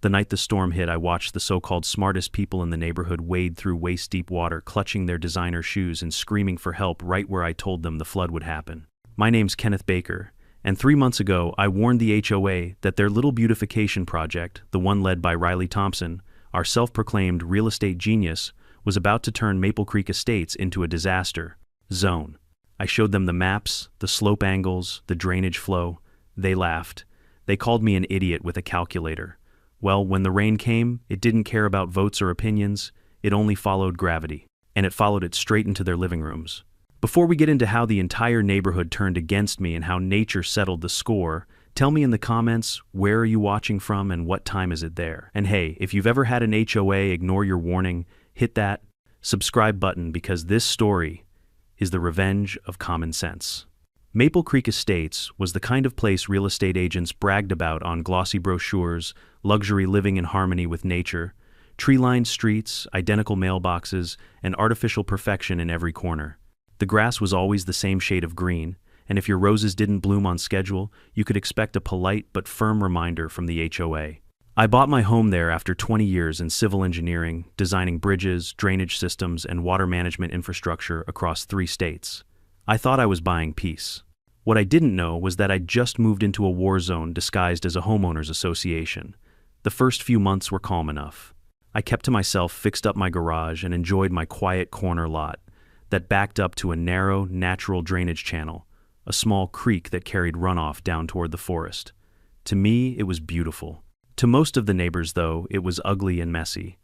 The night the storm hit, I watched the so-called smartest people in the neighborhood wade through waist-deep water, clutching their designer shoes and screaming for help right where I told them the flood would happen. My name's Kenneth Baker, and 3 months ago I warned the HOA that their little beautification project, the one led by Riley Thompson, our self-proclaimed real estate genius, was about to turn Maple Creek Estates into a disaster zone. I showed them the maps, the slope angles, the drainage flow. They laughed. They called me an idiot with a calculator. Well, when the rain came, it didn't care about votes or opinions. It only followed gravity. And it followed it straight into their living rooms. Before we get into how the entire neighborhood turned against me and how nature settled the score, tell me in the comments, where are you watching from and what time is it there? And hey, if you've ever had an HOA ignore your warning, hit that subscribe button, because this story is the revenge of common sense. Maple Creek Estates was the kind of place real estate agents bragged about on glossy brochures, luxury living in harmony with nature, tree-lined streets, identical mailboxes, and artificial perfection in every corner. The grass was always the same shade of green, and if your roses didn't bloom on schedule, you could expect a polite but firm reminder from the HOA. I bought my home there after 20 years in civil engineering, designing bridges, drainage systems, and water management infrastructure across 3 states. I thought I was buying peace. What I didn't know was that I'd just moved into a war zone disguised as a homeowners association. The first few months were calm enough. I kept to myself, fixed up my garage, and enjoyed my quiet corner lot that backed up to a narrow, natural drainage channel, a small creek that carried runoff down toward the forest. To me, it was beautiful. To most of the neighbors, though, it was ugly and messy,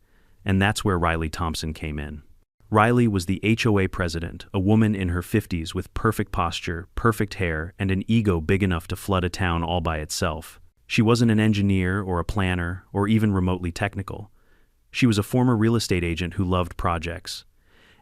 and that's where Riley Thompson came in. Riley was the HOA president, a woman in her 50s with perfect posture, perfect hair, and an ego big enough to flood a town all by itself. She wasn't an engineer or a planner or even remotely technical. She was a former real estate agent who loved projects.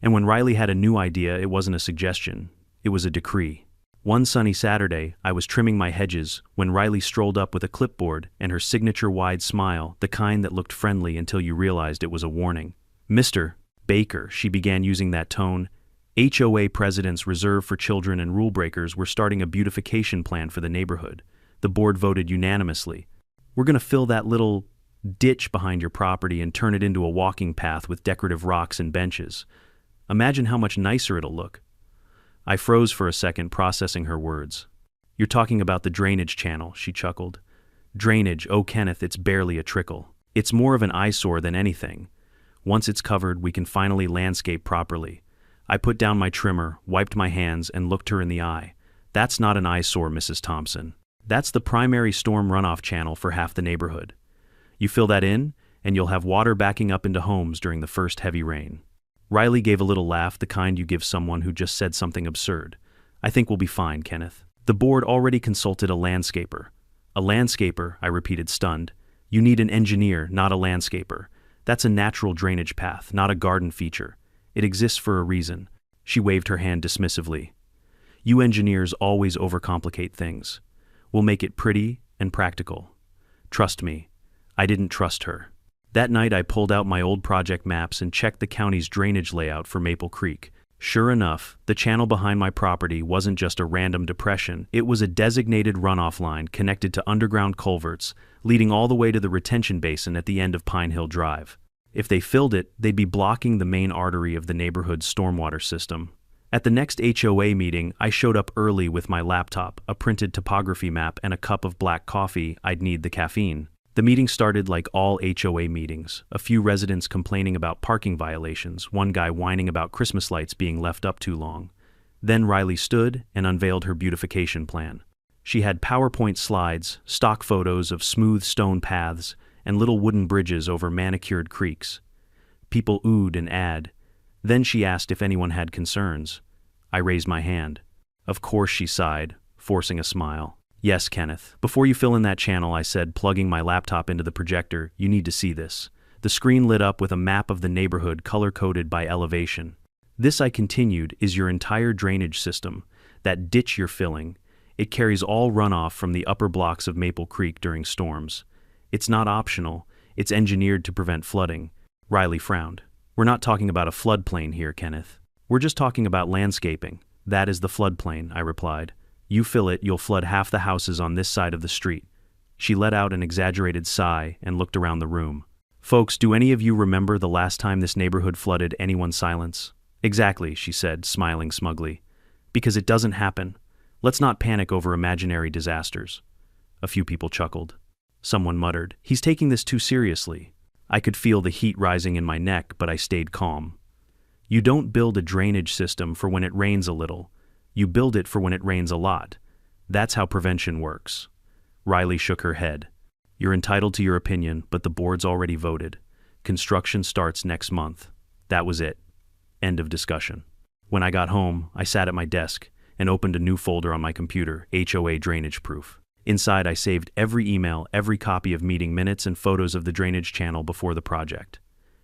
And when Riley had a new idea, it wasn't a suggestion, it was a decree. One sunny Saturday, I was trimming my hedges when Riley strolled up with a clipboard and her signature wide smile, the kind that looked friendly until you realized it was a warning. "Mr. Baker," she began using that tone, "HOA presidents reserved for children and rule breakers were starting a beautification plan for the neighborhood. The board voted unanimously. We're going to fill that little ditch behind your property and turn it into a walking path with decorative rocks and benches. Imagine how much nicer it'll look." I froze for a second, processing her words. "You're talking about the drainage channel," she chuckled. "Drainage, oh Kenneth, it's barely a trickle. It's more of an eyesore than anything. Once it's covered, we can finally landscape properly." I put down my trimmer, wiped my hands, and looked her in the eye. "That's not an eyesore, Mrs. Thompson. That's the primary storm runoff channel for half the neighborhood. You fill that in, and you'll have water backing up into homes during the first heavy rain." Riley gave a little laugh, the kind you give someone who just said something absurd. "I think we'll be fine, Kenneth. The board already consulted a landscaper." "A landscaper," I repeated, stunned. "You need an engineer, not a landscaper. That's a natural drainage path, not a garden feature. It exists for a reason." She waved her hand dismissively. "You engineers always overcomplicate things. We'll make it pretty and practical." Trust me, I didn't trust her. That night I pulled out my old project maps and checked the county's drainage layout for Maple Creek. Sure enough, the channel behind my property wasn't just a random depression, it was a designated runoff line connected to underground culverts, leading all the way to the retention basin at the end of Pine Hill Drive. If they filled it, they'd be blocking the main artery of the neighborhood's stormwater system. At the next HOA meeting, I showed up early with my laptop, a printed topography map, and a cup of black coffee. I'd need the caffeine. The meeting started like all HOA meetings, a few residents complaining about parking violations, one guy whining about Christmas lights being left up too long. Then Riley stood and unveiled her beautification plan. She had PowerPoint slides, stock photos of smooth stone paths, and little wooden bridges over manicured creeks. People oohed and ahed. Then she asked if anyone had concerns. I raised my hand. "Of course," she sighed, forcing a smile. "Yes, Kenneth. Before you fill in that channel," I said, plugging my laptop into the projector, "you need to see this." The screen lit up with a map of the neighborhood color-coded by elevation. "This," I continued, "is your entire drainage system. That ditch you're filling. It carries all runoff from the upper blocks of Maple Creek during storms. It's not optional. It's engineered to prevent flooding." Riley frowned. "We're not talking about a floodplain here, Kenneth. We're just talking about landscaping. That is the floodplain," I replied. "You fill it, you'll flood half the houses on this side of the street." She let out an exaggerated sigh and looked around the room. Folks, do any of you remember the last time this neighborhood flooded anyone's silence? Exactly, she said, smiling smugly. Because it doesn't happen. Let's not panic over imaginary disasters. A few people chuckled. Someone muttered, "He's taking this too seriously." I could feel the heat rising in my neck, but I stayed calm. You don't build a drainage system for when it rains a little. You build it for when it rains a lot. That's how prevention works. Riley shook her head. You're entitled to your opinion, but the board's already voted. Construction starts next month. That was it. End of discussion. When I got home, I sat at my desk and opened a new folder on my computer, HOA drainage proof. Inside, I saved every email, every copy of meeting minutes, and photos of the drainage channel before the project.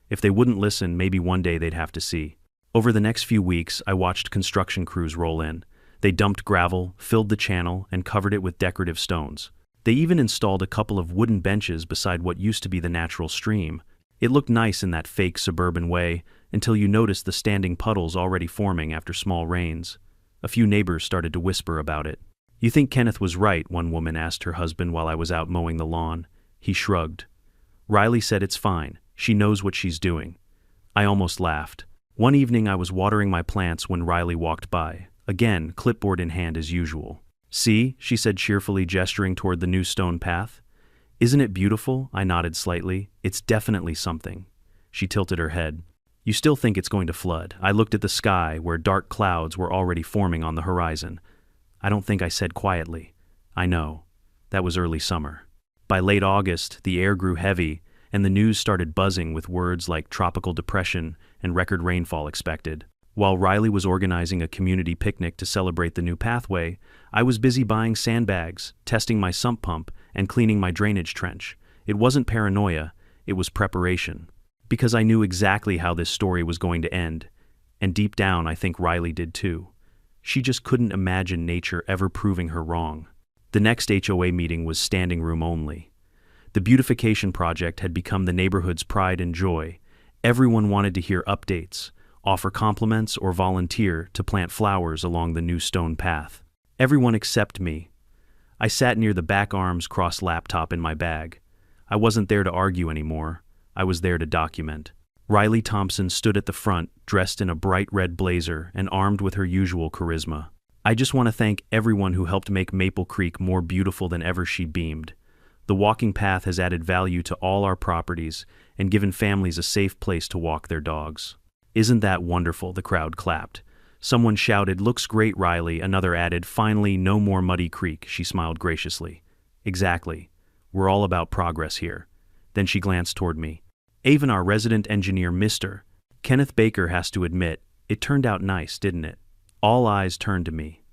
If they wouldn't listen, maybe one day they'd have to see. Over the next few weeks, I watched construction crews roll in. They dumped gravel, filled the channel, and covered it with decorative stones. They even installed a couple of wooden benches beside what used to be the natural stream. It looked nice in that fake suburban way until you noticed the standing puddles already forming after small rains. A few neighbors started to whisper about it. You think Kenneth was right? One woman asked her husband while I was out mowing the lawn. He shrugged. Riley said it's fine. She knows what she's doing. I almost laughed. One evening I was watering my plants when Riley walked by. Again, clipboard in hand as usual. See, she said cheerfully, gesturing toward the new stone path. Isn't it beautiful? I nodded slightly. It's definitely something. She tilted her head. You still think it's going to flood? I looked at the sky, where dark clouds were already forming on the horizon. I don't think I said quietly. I know. That was early summer. By late August, the air grew heavy, and the news started buzzing with words like tropical depression and record rainfall expected. While Riley was organizing a community picnic to celebrate the new pathway, I was busy buying sandbags, testing my sump pump, and cleaning my drainage trench. It wasn't paranoia, it was preparation. Because I knew exactly how this story was going to end, and deep down I think Riley did too. She just couldn't imagine nature ever proving her wrong. The next HOA meeting was standing room only. The beautification project had become the neighborhood's pride and joy. Everyone wanted to hear updates, offer compliments, or volunteer to plant flowers along the new stone path. Everyone except me. I sat near the back, arms crossed, laptop in my bag. I wasn't there to argue anymore. I was there to document. Riley Thompson stood at the front, dressed in a bright red blazer and armed with her usual charisma. I just want to thank everyone who helped make Maple Creek more beautiful than ever, she beamed. The walking path has added value to all our properties and given families a safe place to walk their dogs. Isn't that wonderful? The crowd clapped. Someone shouted, "Looks great, Riley." Another added, "Finally, no more muddy creek." She smiled graciously. Exactly. We're all about progress here. Then she glanced toward me. Even our resident engineer, Mr. Kenneth Baker, has to admit, it turned out nice, didn't it? All eyes turned to me.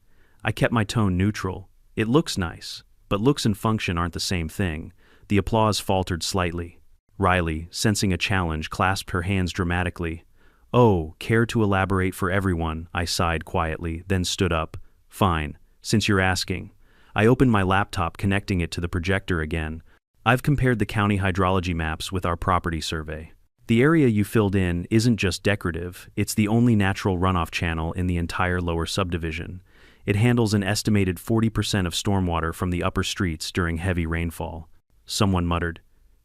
I kept my tone neutral. It looks nice, but looks and function aren't the same thing. The applause faltered slightly. Riley, sensing a challenge, clasped her hands dramatically. Oh, care to elaborate for everyone? I sighed quietly, then stood up. Fine, since you're asking. I opened my laptop, connecting it to the projector again. I've compared the county hydrology maps with our property survey. The area you filled in isn't just decorative, it's the only natural runoff channel in the entire lower subdivision. It handles an estimated 40% of stormwater from the upper streets during heavy rainfall. Someone muttered,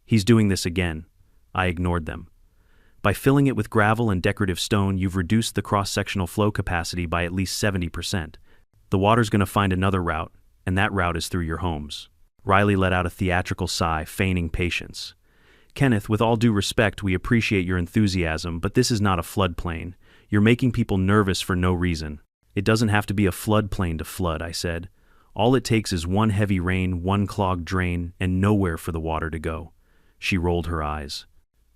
"He's doing this again." I ignored them. By filling it with gravel and decorative stone, you've reduced the cross-sectional flow capacity by at least 70%. The water's going to find another route, and that route is through your homes. Riley let out a theatrical sigh, feigning patience. Kenneth, with all due respect, we appreciate your enthusiasm, but this is not a floodplain. You're making people nervous for no reason. It doesn't have to be a floodplain to flood, I said. All it takes is one heavy rain, one clogged drain, and nowhere for the water to go. She rolled her eyes.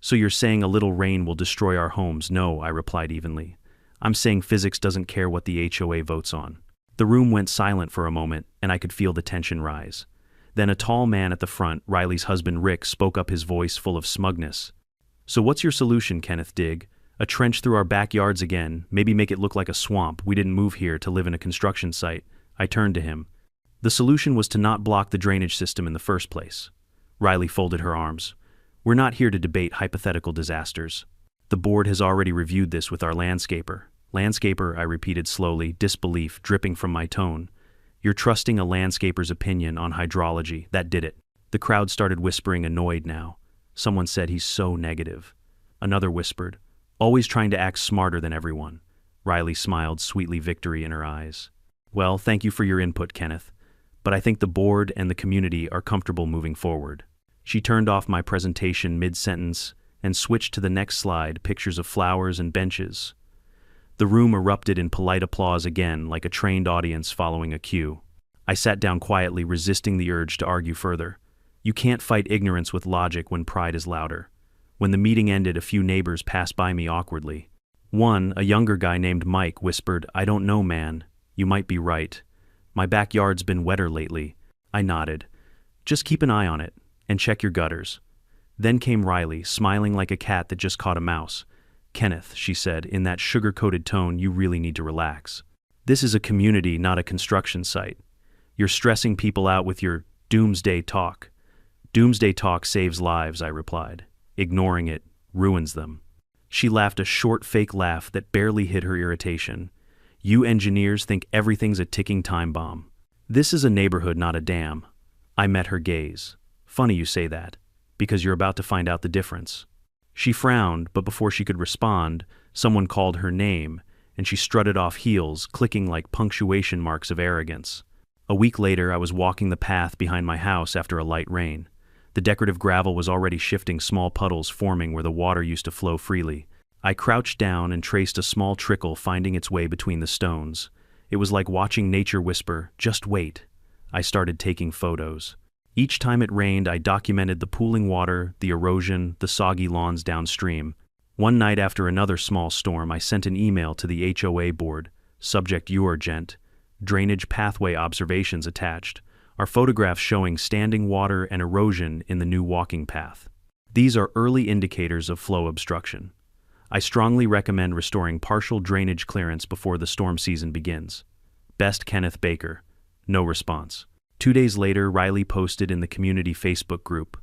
So you're saying a little rain will destroy our homes? No, I replied evenly. I'm saying physics doesn't care what the HOA votes on. The room went silent for a moment, and I could feel the tension rise. Then a tall man at the front, Riley's husband Rick, spoke up, his voice full of smugness. So what's your solution, Kenneth? Dig a trench through our backyards again, maybe make it look like a swamp. We didn't move here to live in a construction site. I turned to him. The solution was to not block the drainage system in the first place. Riley folded her arms. We're not here to debate hypothetical disasters. The board has already reviewed this with our landscaper. Landscaper, I repeated slowly, disbelief dripping from my tone. You're trusting a landscaper's opinion on hydrology. That did it. The crowd started whispering, annoyed now. Someone said, he's so negative. Another whispered, always trying to act smarter than everyone. Riley smiled, sweetly, victory in her eyes. Well, thank you for your input, Kenneth. But I think the board and the community are comfortable moving forward. She turned off my presentation mid-sentence and switched to the next slide, pictures of flowers and benches. The room erupted in polite applause again, like a trained audience following a cue. I sat down quietly, resisting the urge to argue further. You can't fight ignorance with logic when pride is louder. When the meeting ended, a few neighbors passed by me awkwardly. One, a younger guy named Mike, whispered, I don't know, man. You might be right. My backyard's been wetter lately. I nodded. Just keep an eye on it, and check your gutters. Then came Riley, smiling like a cat that just caught a mouse. Kenneth, she said, in that sugar-coated tone, you really need to relax. This is a community, not a construction site. You're stressing people out with your doomsday talk. Doomsday talk saves lives, I replied. Ignoring it ruins them. She laughed, a short, fake laugh that barely hid her irritation. You engineers think everything's a ticking time bomb. This is a neighborhood, not a dam. I met her gaze. Funny you say that, because you're about to find out the difference. She frowned, but before she could respond, someone called her name, and she strutted off heels, clicking like punctuation marks of arrogance. A week later, I was walking the path behind my house after a light rain. The decorative gravel was already shifting, small puddles forming where the water used to flow freely. I crouched down and traced a small trickle finding its way between the stones. It was like watching nature whisper, just wait. I started taking photos. Each time it rained, I documented the pooling water, the erosion, the soggy lawns downstream. One night after another small storm, I sent an email to the HOA board. Subject, you urgent. Drainage pathway observations attached. Are photographs showing standing water and erosion in the new walking path. These are early indicators of flow obstruction. I strongly recommend restoring partial drainage clearance before the storm season begins. Best, Kenneth Baker. No response. 2 days later, Riley posted in the community Facebook group.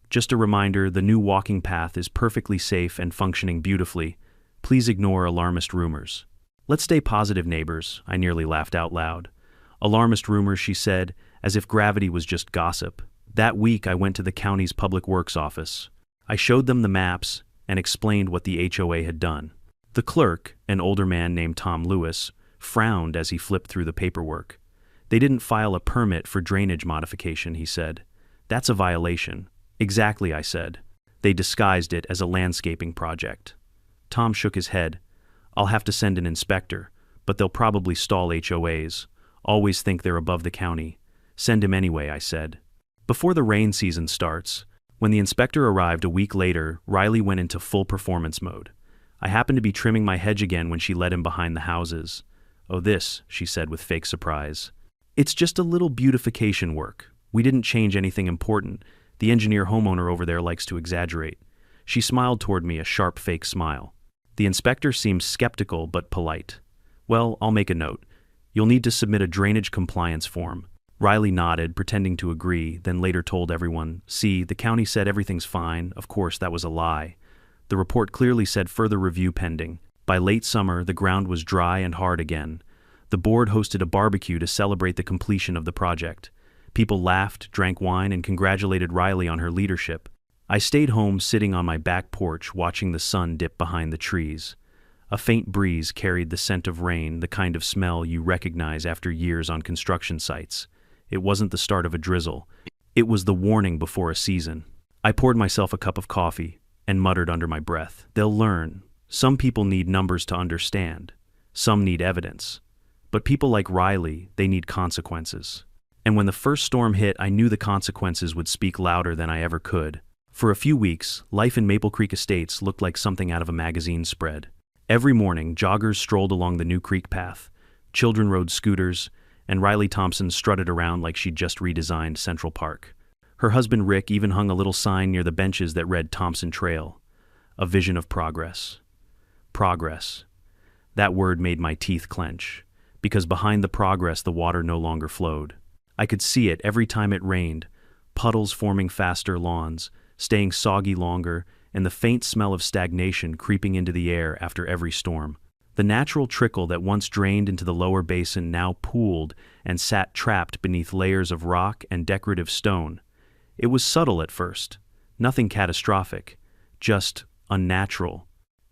Just a reminder, the new walking path is perfectly safe and functioning beautifully. Please ignore alarmist rumors. Let's stay positive, neighbors, I nearly laughed out loud. Alarmist rumors, she said, as if gravity was just gossip. That week, I went to the county's public works office. I showed them the maps and explained what the HOA had done. The clerk, an older man named Tom Lewis, frowned as he flipped through the paperwork. They didn't file a permit for drainage modification, he said. That's a violation. Exactly, I said. They disguised it as a landscaping project. Tom shook his head. I'll have to send an inspector, but they'll probably stall HOAs. Always think they're above the county. Send him anyway, I said. Before the rain season starts, when the inspector arrived a week later, Riley went into full performance mode. I happened to be trimming my hedge again when she led him behind the houses. Oh, this, she said with fake surprise. It's just a little beautification work. We didn't change anything important. The engineer homeowner over there likes to exaggerate. She smiled toward me, a sharp fake smile. The inspector seemed skeptical but polite. Well, I'll make a note. You'll need to submit a drainage compliance form. Riley nodded, pretending to agree, then later told everyone, see, the county said everything's fine. Of course, that was a lie. The report clearly said further review pending. By late summer, the ground was dry and hard again. The board hosted a barbecue to celebrate the completion of the project. People laughed, drank wine, and congratulated Riley on her leadership. I stayed home, sitting on my back porch, watching the sun dip behind the trees. A faint breeze carried the scent of rain, the kind of smell you recognize after years on construction sites. It wasn't the start of a drizzle. It was the warning before a season. I poured myself a cup of coffee and muttered under my breath, they'll learn. Some people need numbers to understand. Some need evidence. But people like Riley, they need consequences. And when the first storm hit, I knew the consequences would speak louder than I ever could. For a few weeks, life in Maple Creek Estates looked like something out of a magazine spread. Every morning, joggers strolled along the new creek path. Children rode scooters, and Riley Thompson strutted around like she'd just redesigned Central Park. Her husband Rick even hung a little sign near the benches that read Thompson Trail, a vision of progress. Progress. That word made my teeth clench, because behind the progress the water no longer flowed. I could see it every time it rained, puddles forming faster lawns, staying soggy longer, and the faint smell of stagnation creeping into the air after every storm. The natural trickle that once drained into the lower basin now pooled and sat trapped beneath layers of rock and decorative stone. It was subtle at first, nothing catastrophic, just unnatural.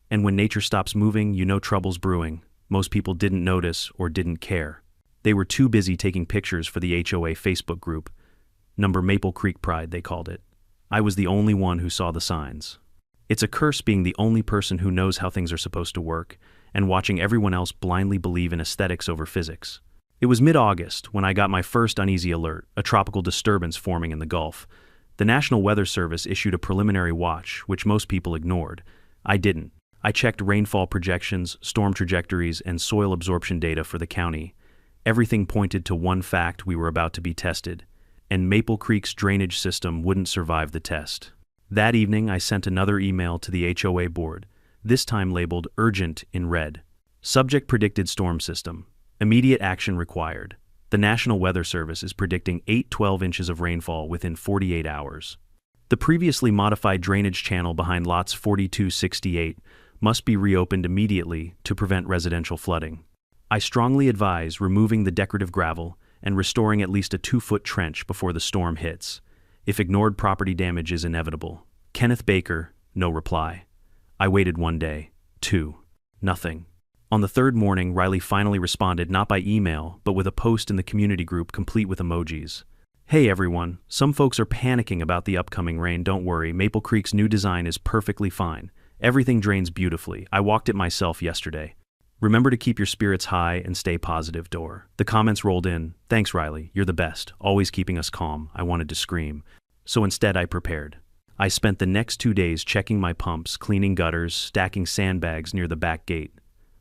And when nature stops moving, you know trouble's brewing. Most people didn't notice or didn't care. They were too busy taking pictures for the HOA Facebook group. Number Maple Creek Pride, they called it. I was the only one who saw the signs. It's a curse being the only person who knows how things are supposed to work, and watching everyone else blindly believe in aesthetics over physics. It was mid-August when I got my first uneasy alert, a tropical disturbance forming in the Gulf. The National Weather Service issued a preliminary watch, which most people ignored. I didn't. I checked rainfall projections, storm trajectories, and soil absorption data for the county. Everything pointed to one fact: we were about to be tested, and Maple Creek's drainage system wouldn't survive the test. That evening, I sent another email to the HOA board, this time labeled Urgent in red. Subject: predicted storm system. Immediate action required. The National Weather Service is predicting 8-12 inches of rainfall within 48 hours. The previously modified drainage channel behind lots 4268 must be reopened immediately to prevent residential flooding. I strongly advise removing the decorative gravel and restoring at least a 2-foot trench before the storm hits. If ignored, property damage is inevitable. Kenneth Baker, no reply. I waited 1 day, 2, nothing. On the third morning, Riley finally responded, not by email, but with a post in the community group complete with emojis. Hey everyone, some folks are panicking about the upcoming rain. Don't worry, Maple Creek's new design is perfectly fine. Everything drains beautifully. I walked it myself yesterday. Remember to keep your spirits high and stay positive, Dor. The comments rolled in. Thanks, Riley. You're the best, always keeping us calm. I wanted to scream. So instead, I prepared. I spent the next 2 days checking my pumps, cleaning gutters, stacking sandbags near the back gate.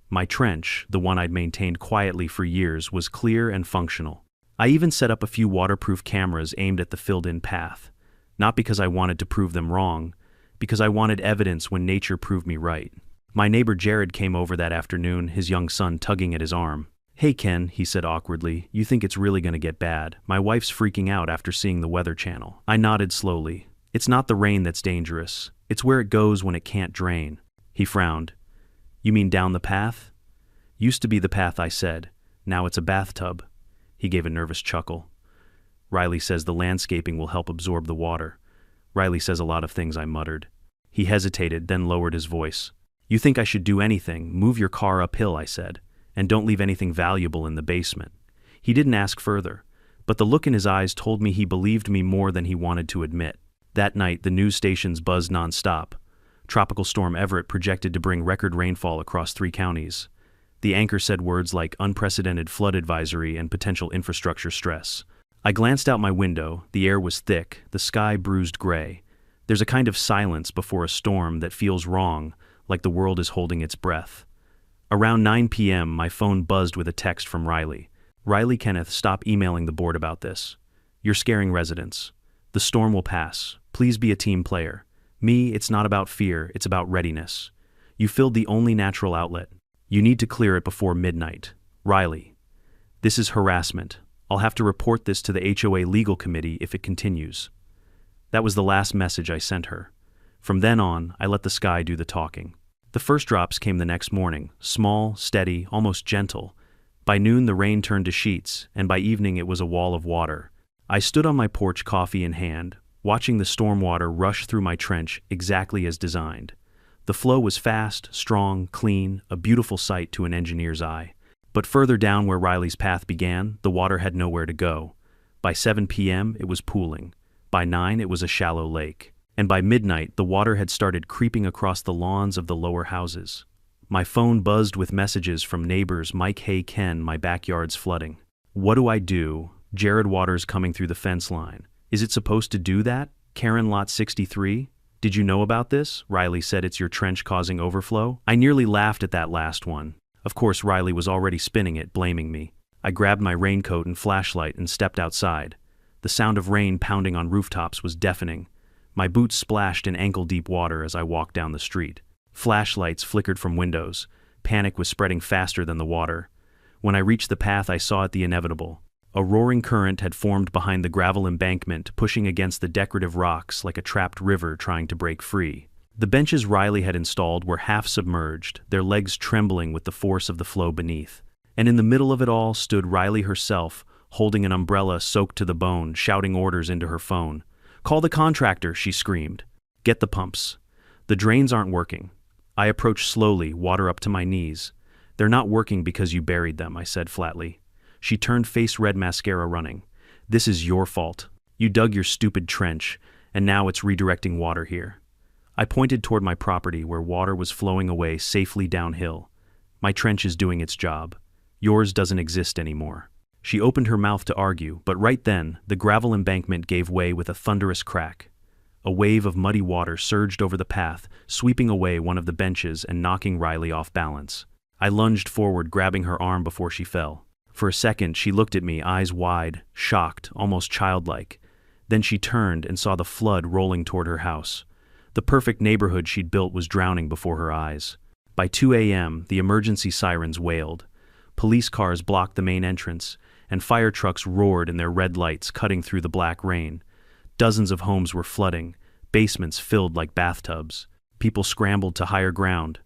My trench, the one I'd maintained quietly for years, was clear and functional. I even set up a few waterproof cameras aimed at the filled-in path. Not because I wanted to prove them wrong, because I wanted evidence when nature proved me right. My neighbor Jared came over that afternoon, his young son tugging at his arm. Hey Ken, he said awkwardly, you think it's really gonna get bad? My wife's freaking out after seeing the Weather Channel. I nodded slowly. It's not the rain that's dangerous. It's where it goes when it can't drain. He frowned. You mean down the path? Used to be the path, I said. Now it's a bathtub. He gave a nervous chuckle. Riley says the landscaping will help absorb the water. Riley says a lot of things, I muttered. He hesitated, then lowered his voice. You think I should do anything? Move your car uphill, I said, and don't leave anything valuable in the basement. He didn't ask further, but the look in his eyes told me he believed me more than he wanted to admit. That night, the news stations buzzed nonstop. Tropical Storm Everett projected to bring record rainfall across 3 counties. The anchor said words like unprecedented flood advisory and potential infrastructure stress. I glanced out my window. The air was thick, the sky bruised gray. There's a kind of silence before a storm that feels wrong, like the world is holding its breath. Around 9 p.m., my phone buzzed with a text from Riley. Riley, Kenneth, stop emailing the board about this. You're scaring residents. The storm will pass. Please be a team player. Me, it's not about fear, it's about readiness. You filled the only natural outlet. You need to clear it before midnight. Riley. This is harassment. I'll have to report this to the HOA legal committee if it continues. That was the last message I sent her. From then on, I let the sky do the talking. The first drops came the next morning, small, steady, almost gentle. By noon, the rain turned to sheets, and by evening it was a wall of water. I stood on my porch, coffee in hand, watching the storm water rush through my trench exactly as designed. The flow was fast, strong, clean, a beautiful sight to an engineer's eye. But further down where Riley's path began, the water had nowhere to go. By 7 p.m., it was pooling. By 9, it was a shallow lake. And by midnight, the water had started creeping across the lawns of the lower houses. My phone buzzed with messages from neighbors. Mike, hey Ken, my backyard's flooding. What do I do? Jared Waters coming through the fence line. Is it supposed to do that? Karen, lot 63? Did you know about this? Riley said it's your trench causing overflow. I nearly laughed at that last one. Of course, Riley was already spinning it, blaming me. I grabbed my raincoat and flashlight and stepped outside. The sound of rain pounding on rooftops was deafening. My boots splashed in ankle-deep water as I walked down the street. Flashlights flickered from windows. Panic was spreading faster than the water. When I reached the path, I saw the inevitable. A roaring current had formed behind the gravel embankment, pushing against the decorative rocks like a trapped river trying to break free. The benches Riley had installed were half submerged, their legs trembling with the force of the flow beneath. And in the middle of it all stood Riley herself, holding an umbrella soaked to the bone, shouting orders into her phone. "Call the contractor," she screamed. "Get the pumps. The drains aren't working." I approached slowly, water up to my knees. "They're not working because you buried them," I said flatly. She turned face red, mascara running. "This is your fault. You dug your stupid trench, and now it's redirecting water here." I pointed toward my property where water was flowing away safely downhill. "My trench is doing its job. Yours doesn't exist anymore." She opened her mouth to argue, but right then, the gravel embankment gave way with a thunderous crack. A wave of muddy water surged over the path, sweeping away one of the benches and knocking Riley off balance. I lunged forward, grabbing her arm before she fell. For a second, she looked at me, eyes wide, shocked, almost childlike. Then she turned and saw the flood rolling toward her house. The perfect neighborhood she'd built was drowning before her eyes. By 2 a.m., the emergency sirens wailed. Police cars blocked the main entrance, and fire trucks roared in their red lights, cutting through the black rain. Dozens of homes were flooding, basements filled like bathtubs. People scrambled to higher ground.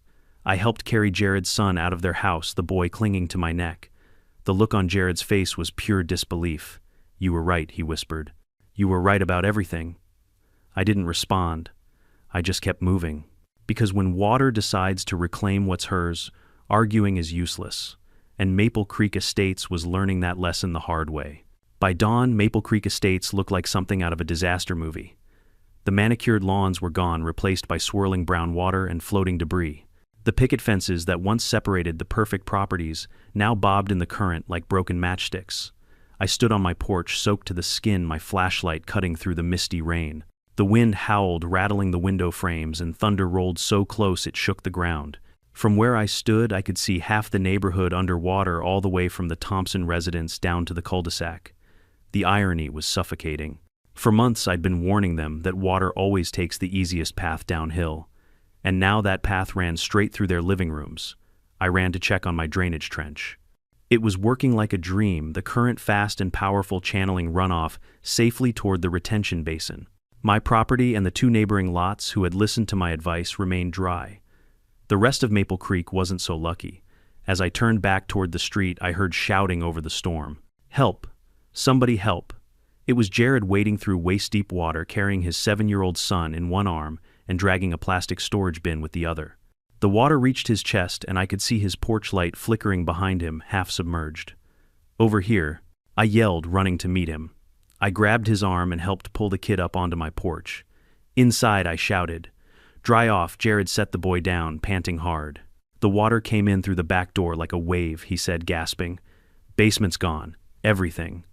I helped carry Jared's son out of their house, the boy clinging to my neck. The look on Jared's face was pure disbelief. "You were right," he whispered. "You were right about everything." I didn't respond. I just kept moving. Because when water decides to reclaim what's hers, arguing is useless. And Maple Creek Estates was learning that lesson the hard way. By dawn, Maple Creek Estates looked like something out of a disaster movie. The manicured lawns were gone, replaced by swirling brown water and floating debris. The picket fences that once separated the perfect properties now bobbed in the current like broken matchsticks. I stood on my porch, soaked to the skin, my flashlight cutting through the misty rain. The wind howled, rattling the window frames, and thunder rolled so close it shook the ground. From where I stood, I could see half the neighborhood underwater, all the way from the Thompson residence down to the cul-de-sac. The irony was suffocating. For months I'd been warning them that water always takes the easiest path downhill. And now that path ran straight through their living rooms. I ran to check on my drainage trench. It was working like a dream, the current fast and powerful, channeling runoff safely toward the retention basin. My property and the 2 neighboring lots who had listened to my advice remained dry. The rest of Maple Creek wasn't so lucky. As I turned back toward the street, I heard shouting over the storm. "Help! Somebody help!" It was Jared wading through waist-deep water, carrying his 7-year-old son in one arm and dragging a plastic storage bin with the other. The water reached his chest, and I could see his porch light flickering behind him, half submerged. "Over here," I yelled, running to meet him. I grabbed his arm and helped pull the kid up onto my porch. Inside, I shouted. "Dry off." Jared set the boy down, panting hard. "The water came in through the back door like a wave," he said, gasping. "Basement's gone. Everything."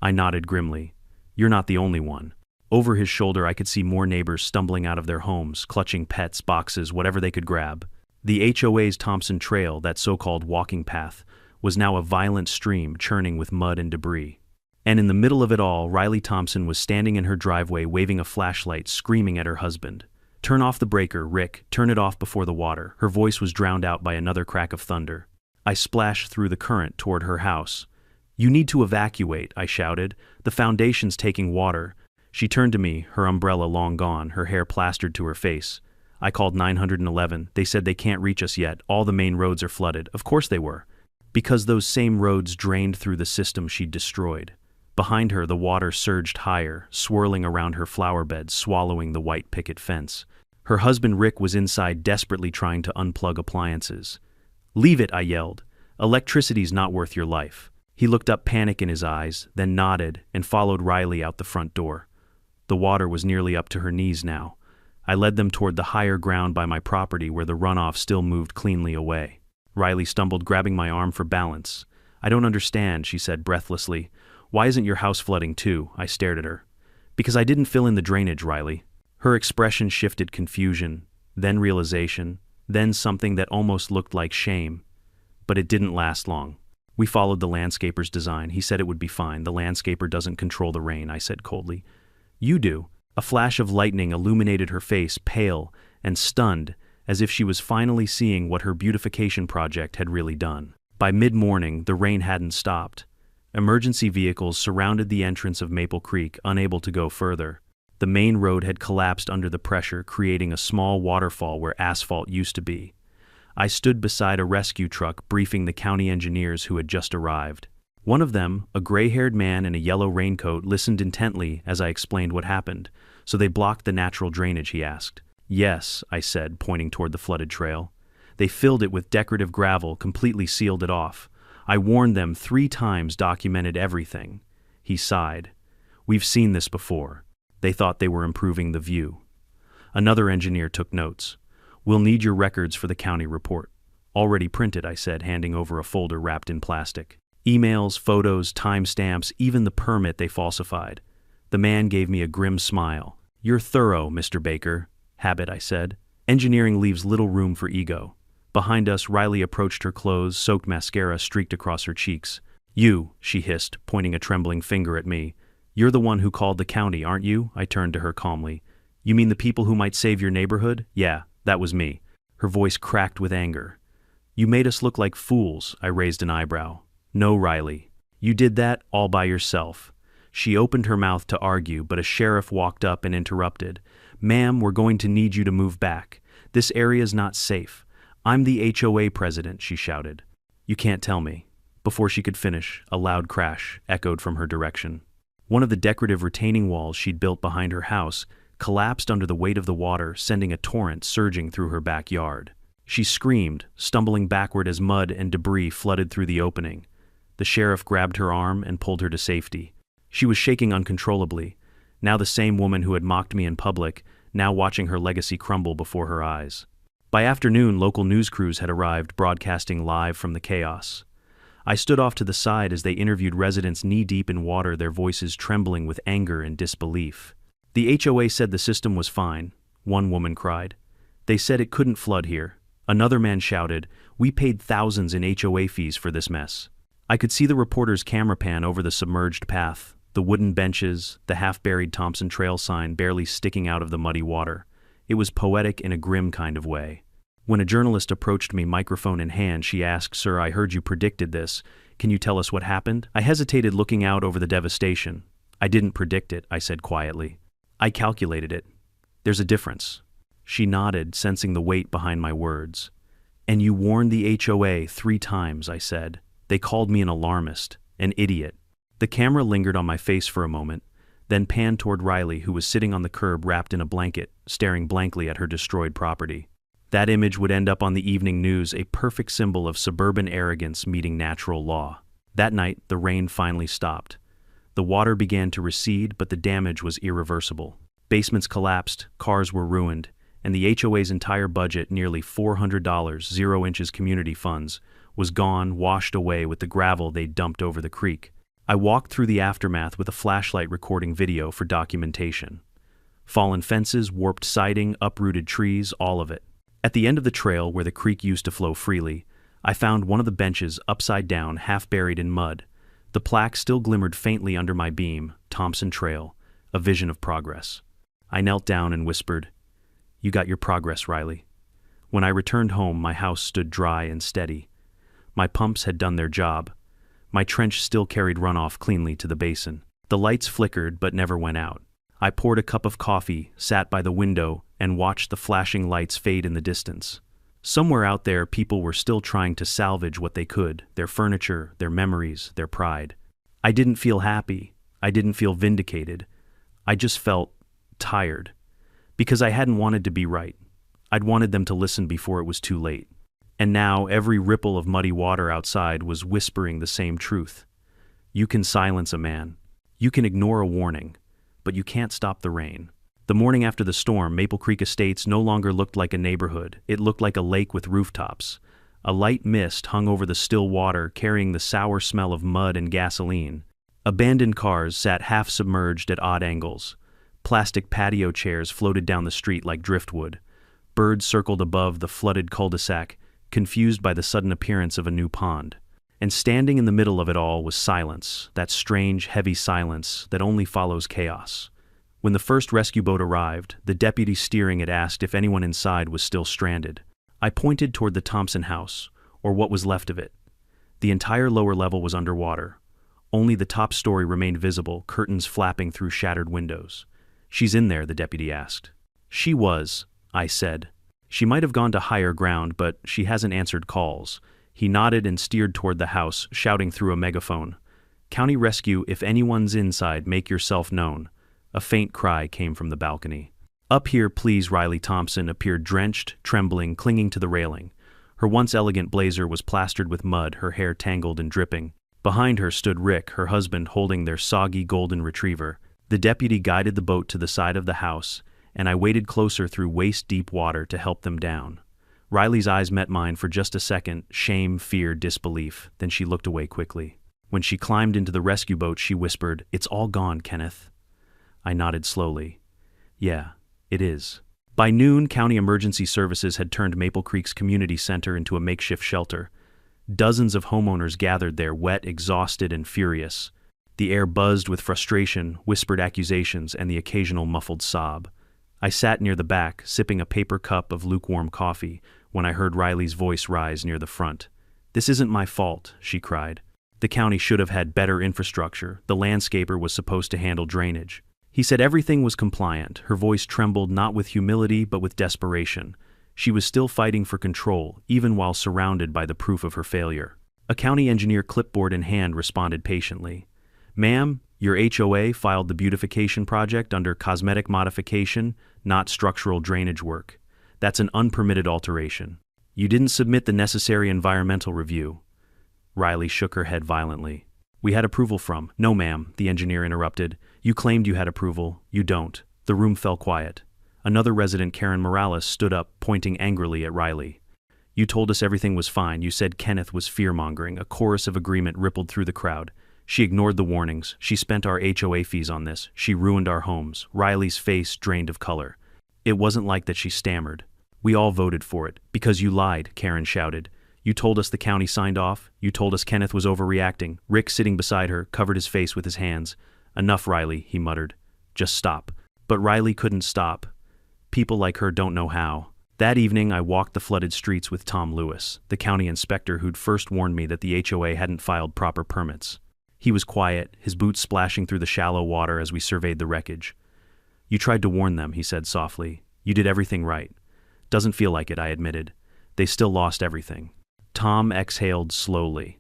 I nodded grimly. "You're not the only one." Over his shoulder, I could see more neighbors stumbling out of their homes, clutching pets, boxes, whatever they could grab. The HOA's Thompson Trail, that so-called walking path, was now a violent stream churning with mud and debris. And in the middle of it all, Riley Thompson was standing in her driveway, waving a flashlight, screaming at her husband. "Turn off the breaker, Rick. Turn it off before the water." Her voice was drowned out by another crack of thunder. I splashed through the current toward her house. "You need to evacuate," I shouted. "The foundation's taking water." She turned to me, her umbrella long gone, her hair plastered to her face. I called 911. They said they can't reach us yet. All the main roads are flooded. Of course they were. Because those same roads drained through the system she'd destroyed. Behind her, the water surged higher, swirling around her flower beds, swallowing the white picket fence. Her husband Rick was inside, desperately trying to unplug appliances. "Leave it," I yelled. "Electricity's not worth your life." He looked up, panic in his eyes, then nodded and followed Riley out the front door. The water was nearly up to her knees now. I led them toward the higher ground by my property where the runoff still moved cleanly away. Riley stumbled, grabbing my arm for balance. "I don't understand," she said breathlessly. "Why isn't your house flooding too?" I stared at her. "Because I didn't fill in the drainage, Riley." Her expression shifted, confusion, then realization, then something that almost looked like shame. But it didn't last long. "We followed the landscaper's design. He said it would be fine. The landscaper doesn't control the rain," I said coldly. "You do." A flash of lightning illuminated her face, pale and stunned, as if she was finally seeing what her beautification project had really done. By mid-morning, the rain hadn't stopped. Emergency vehicles surrounded the entrance of Maple Creek, unable to go further. The main road had collapsed under the pressure, creating a small waterfall where asphalt used to be. I stood beside a rescue truck, briefing the county engineers who had just arrived. One of them, a gray-haired man in a yellow raincoat, listened intently as I explained what happened. So they blocked the natural drainage, he asked. Yes, I said, pointing toward the flooded trail. They filled it with decorative gravel, completely sealed it off. I warned them 3 times, documented everything. He sighed. We've seen this before. They thought they were improving the view. Another engineer took notes. We'll need your records for the county report. Already printed, I said, handing over a folder wrapped in plastic. Emails, photos, timestamps, even the permit they falsified. The man gave me a grim smile. You're thorough, Mr. Baker. Habit, I said. Engineering leaves little room for ego. Behind us, Riley approached, her clothes, soaked mascara streaked across her cheeks. You, she hissed, pointing a trembling finger at me. You're the one who called the county, aren't you? I turned to her calmly. You mean the people who might save your neighborhood? Yeah, that was me. Her voice cracked with anger. You made us look like fools, I raised an eyebrow. No, Riley. You did that all by yourself. She opened her mouth to argue, but a sheriff walked up and interrupted. Ma'am, we're going to need you to move back. This area's not safe. I'm the HOA president, she shouted. You can't tell me. Before she could finish, a loud crash echoed from her direction. One of the decorative retaining walls she'd built behind her house collapsed under the weight of the water, sending a torrent surging through her backyard. She screamed, stumbling backward as mud and debris flooded through the opening. The sheriff grabbed her arm and pulled her to safety. She was shaking uncontrollably, now the same woman who had mocked me in public, now watching her legacy crumble before her eyes. By afternoon, local news crews had arrived, broadcasting live from the chaos. I stood off to the side as they interviewed residents knee-deep in water, their voices trembling with anger and disbelief. The HOA said the system was fine, one woman cried. They said it couldn't flood here. Another man shouted, we paid thousands in HOA fees for this mess. I could see the reporter's camera pan over the submerged path, the wooden benches, the half-buried Thompson Trail sign barely sticking out of the muddy water. It was poetic in a grim kind of way. When a journalist approached me, microphone in hand, she asked, Sir, I heard you predicted this. Can you tell us what happened? I hesitated, looking out over the devastation. I didn't predict it, I said quietly. I calculated it. There's a difference. She nodded, sensing the weight behind my words. And you warned the HOA 3 times, I said. They called me an alarmist, an idiot. The camera lingered on my face for a moment, then panned toward Riley, who was sitting on the curb wrapped in a blanket, staring blankly at her destroyed property. That image would end up on the evening news, a perfect symbol of suburban arrogance meeting natural law. That night, the rain finally stopped. The water began to recede, but the damage was irreversible. Basements collapsed, cars were ruined, and the HOA's entire budget, nearly $400, 0 inches community funds, was gone, washed away with the gravel they'd dumped over the creek. I walked through the aftermath with a flashlight recording video for documentation. Fallen fences, warped siding, uprooted trees, all of it. At the end of the trail where the creek used to flow freely, I found one of the benches upside down, half buried in mud. The plaque still glimmered faintly under my beam, Thompson Trail, a vision of progress. I knelt down and whispered, You got your progress, Riley. When I returned home, my house stood dry and steady. My pumps had done their job. My trench still carried runoff cleanly to the basin. The lights flickered but never went out. I poured a cup of coffee, sat by the window, and watched the flashing lights fade in the distance. Somewhere out there, people were still trying to salvage what they could, their furniture, their memories, their pride. I didn't feel happy. I didn't feel vindicated. I just felt tired. Because I hadn't wanted to be right. I'd wanted them to listen before it was too late. And now every ripple of muddy water outside was whispering the same truth. You can silence a man. You can ignore a warning. But you can't stop the rain. The morning after the storm, Maple Creek Estates no longer looked like a neighborhood. It looked like a lake with rooftops. A light mist hung over the still water, carrying the sour smell of mud and gasoline. Abandoned cars sat half submerged at odd angles. Plastic patio chairs floated down the street like driftwood. Birds circled above the flooded cul-de-sac, confused by the sudden appearance of a new pond. And standing in the middle of it all was silence, that strange, heavy silence that only follows chaos. When the first rescue boat arrived, the deputy steering it asked if anyone inside was still stranded. I pointed toward the Thompson house, or what was left of it. The entire lower level was underwater. Only the top story remained visible, curtains flapping through shattered windows. She's in there, the deputy asked. She was, I said. She might have gone to higher ground, but she hasn't answered calls. He nodded and steered toward the house, shouting through a megaphone. County rescue, if anyone's inside, make yourself known. A faint cry came from the balcony. Up here, please. Riley Thompson appeared drenched, trembling, clinging to the railing. Her once elegant blazer was plastered with mud, her hair tangled and dripping. Behind her stood Rick, her husband, holding their soggy golden retriever. The deputy guided the boat to the side of the house, and I waded closer through waist-deep water to help them down. Riley's eyes met mine for just a second, shame, fear, disbelief, then she looked away quickly. When she climbed into the rescue boat, she whispered, "It's all gone, Kenneth." I nodded slowly. "Yeah, it is." By noon, County Emergency Services had turned Maple Creek's community center into a makeshift shelter. Dozens of homeowners gathered there, wet, exhausted, and furious. The air buzzed with frustration, whispered accusations, and the occasional muffled sob. I sat near the back, sipping a paper cup of lukewarm coffee, when I heard Riley's voice rise near the front. "This isn't my fault," she cried. "The county should have had better infrastructure. The landscaper was supposed to handle drainage." He said everything was compliant. Her voice trembled not with humility but with desperation. She was still fighting for control, even while surrounded by the proof of her failure. A county engineer, clipboard in hand, responded patiently. "Ma'am, your HOA filed the beautification project under cosmetic modification, not structural drainage work. That's an unpermitted alteration. You didn't submit the necessary environmental review." Riley shook her head violently. "We had approval from—" "No, ma'am," the engineer interrupted. "You claimed you had approval. You don't." The room fell quiet. Another resident, Karen Morales, stood up, pointing angrily at Riley. "You told us everything was fine. You said Kenneth was fear-mongering." A chorus of agreement rippled through the crowd. "She ignored the warnings. She spent our HOA fees on this. She ruined our homes." Riley's face drained of color. "It wasn't like that," she stammered. "We all voted for it." "Because you lied," Karen shouted. "You told us the county signed off. You told us Kenneth was overreacting." Rick, sitting beside her, covered his face with his hands. "Enough, Riley," he muttered. "Just stop." But Riley couldn't stop. People like her don't know how. That evening, I walked the flooded streets with Tom Lewis, the county inspector who'd first warned me that the HOA hadn't filed proper permits. He was quiet, his boots splashing through the shallow water as we surveyed the wreckage. "You tried to warn them," he said softly. "You did everything right." "Doesn't feel like it," I admitted. "They still lost everything." Tom exhaled slowly.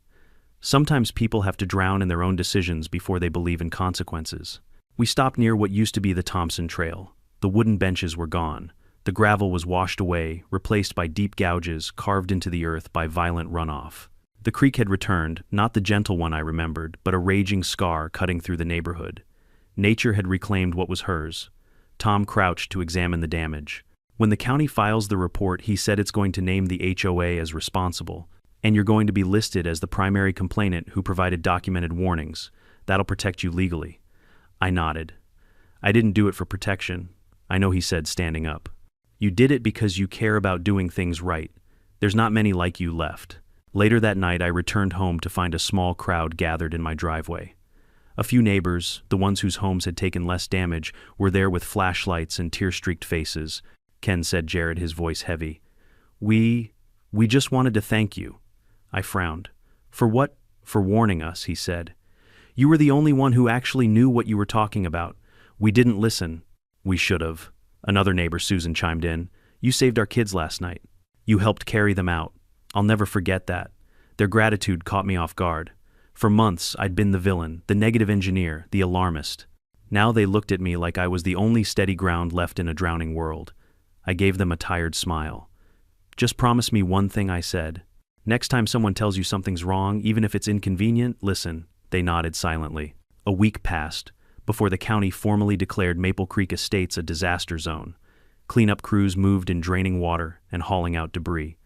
"Sometimes people have to drown in their own decisions before they believe in consequences." We stopped near what used to be the Thompson Trail. The wooden benches were gone. The gravel was washed away, replaced by deep gouges carved into the earth by violent runoff. The creek had returned, not the gentle one I remembered, but a raging scar cutting through the neighborhood. Nature had reclaimed what was hers. Tom crouched to examine the damage. "When the county files the report," he said, "it's going to name the HOA as responsible, and you're going to be listed as the primary complainant who provided documented warnings. That'll protect you legally." I nodded. "I didn't do it for protection." "I know," he said, standing up. "You did it because you care about doing things right. There's not many like you left." Later that night, I returned home to find a small crowd gathered in my driveway. A few neighbors, the ones whose homes had taken less damage, were there with flashlights and tear-streaked faces. "Ken," said Jared, his voice heavy. We just wanted to thank you." I frowned. "For what?" "For warning us," he said. "You were the only one who actually knew what you were talking about. We didn't listen." "We should have." Another neighbor, Susan, chimed in. "You saved our kids last night. You helped carry them out. I'll never forget that." Their gratitude caught me off guard. For months, I'd been the villain, the negative engineer, the alarmist. Now they looked at me like I was the only steady ground left in a drowning world. I gave them a tired smile. "Just promise me one thing," I said. "Next time someone tells you something's wrong, even if it's inconvenient, listen." They nodded silently. A week passed before the county formally declared Maple Creek Estates a disaster zone. Cleanup crews moved in draining water and hauling out debris.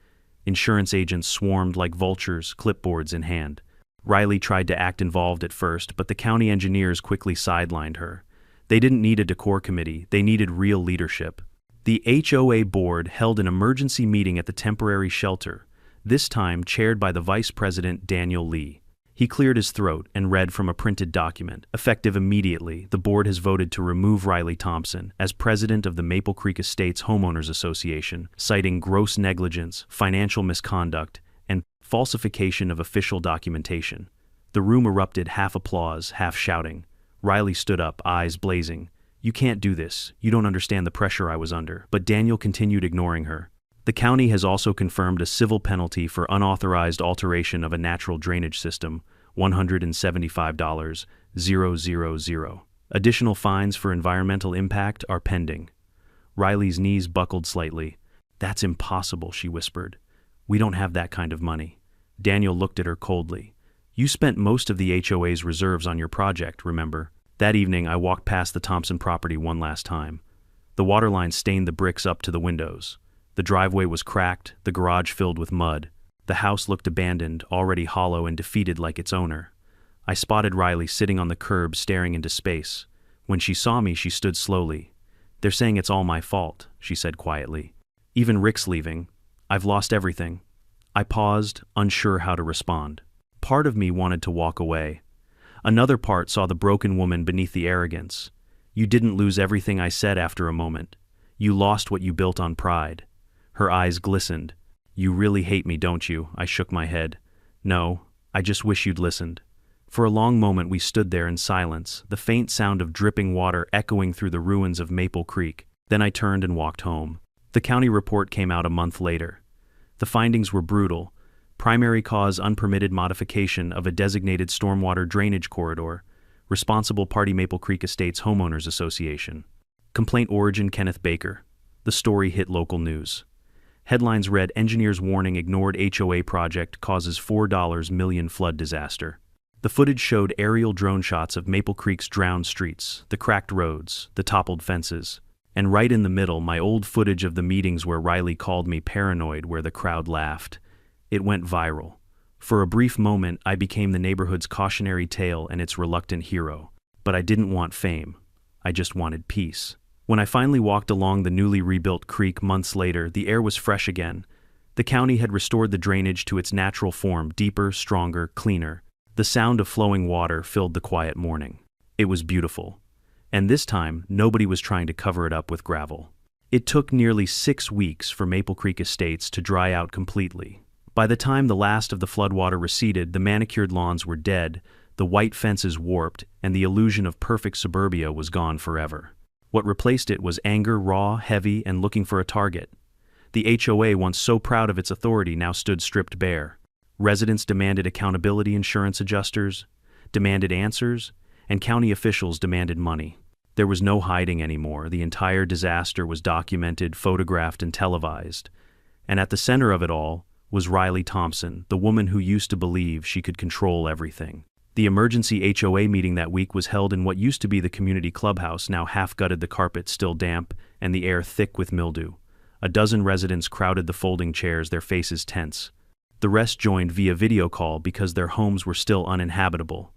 Insurance agents swarmed like vultures, clipboards in hand. Riley tried to act involved at first, but the county engineers quickly sidelined her. They didn't need a decor committee, they needed real leadership. The HOA board held an emergency meeting at the temporary shelter, this time chaired by the vice president, Daniel Lee. He cleared his throat and read from a printed document. "Effective immediately, the board has voted to remove Riley Thompson as president of the Maple Creek Estates Homeowners Association, citing gross negligence, financial misconduct, and falsification of official documentation." The room erupted, half applause, half shouting. Riley stood up, eyes blazing. "You can't do this. You don't understand the pressure I was under." But Daniel continued, ignoring her. "The county has also confirmed a civil penalty for unauthorized alteration of a natural drainage system, $175,000. Additional fines for environmental impact are pending. Riley's knees buckled slightly. That's impossible, she whispered. We don't have that kind of money. Daniel looked at her coldly. You spent most of the HOA's reserves on your project, remember? That evening, I walked past the Thompson property one last time. The water line stained the bricks up to the windows. The driveway was cracked, the garage filled with mud. The house looked abandoned, already hollow and defeated like its owner. I spotted Riley sitting on the curb staring into space. When she saw me, she stood slowly. They're saying it's all my fault, she said quietly. Even Rick's leaving. I've lost everything. I paused, unsure how to respond. Part of me wanted to walk away. Another part saw the broken woman beneath the arrogance. You didn't lose everything, I said after a moment. You lost what you built on pride. Her eyes glistened. You really hate me, don't you? I shook my head. No, I just wish you'd listened. For a long moment we stood there in silence, the faint sound of dripping water echoing through the ruins of Maple Creek. Then I turned and walked home. The county report came out a month later. The findings were brutal. Primary cause unpermitted modification of a designated stormwater drainage corridor. Responsible party Maple Creek Estates Homeowners Association. Complaint origin Kenneth Baker. The story hit local news. Headlines read Engineers Warning Ignored HOA Project Causes $4 Million Flood Disaster. The footage showed aerial drone shots of Maple Creek's drowned streets, the cracked roads, the toppled fences. And right in the middle, my old footage of the meetings where Riley called me paranoid, where the crowd laughed. It went viral. For a brief moment, I became the neighborhood's cautionary tale and its reluctant hero. But I didn't want fame. I just wanted peace. When I finally walked along the newly rebuilt creek months later, the air was fresh again. The county had restored the drainage to its natural form, deeper, stronger, cleaner. The sound of flowing water filled the quiet morning. It was beautiful. And this time, nobody was trying to cover it up with gravel. It took nearly 6 weeks for Maple Creek Estates to dry out completely. By the time the last of the floodwater receded, the manicured lawns were dead, the white fences warped, and the illusion of perfect suburbia was gone forever. What replaced it was anger, raw, heavy, and looking for a target. The HOA, once so proud of its authority, now stood stripped bare. Residents demanded accountability, insurance adjusters demanded answers, and county officials demanded money. There was no hiding anymore. The entire disaster was documented, photographed, and televised. And at the center of it all was Riley Thompson, the woman who used to believe she could control everything. The emergency HOA meeting that week was held in what used to be the community clubhouse, now half-gutted, the carpet still damp, and the air thick with mildew. A dozen residents crowded the folding chairs, their faces tense. The rest joined via video call because their homes were still uninhabitable.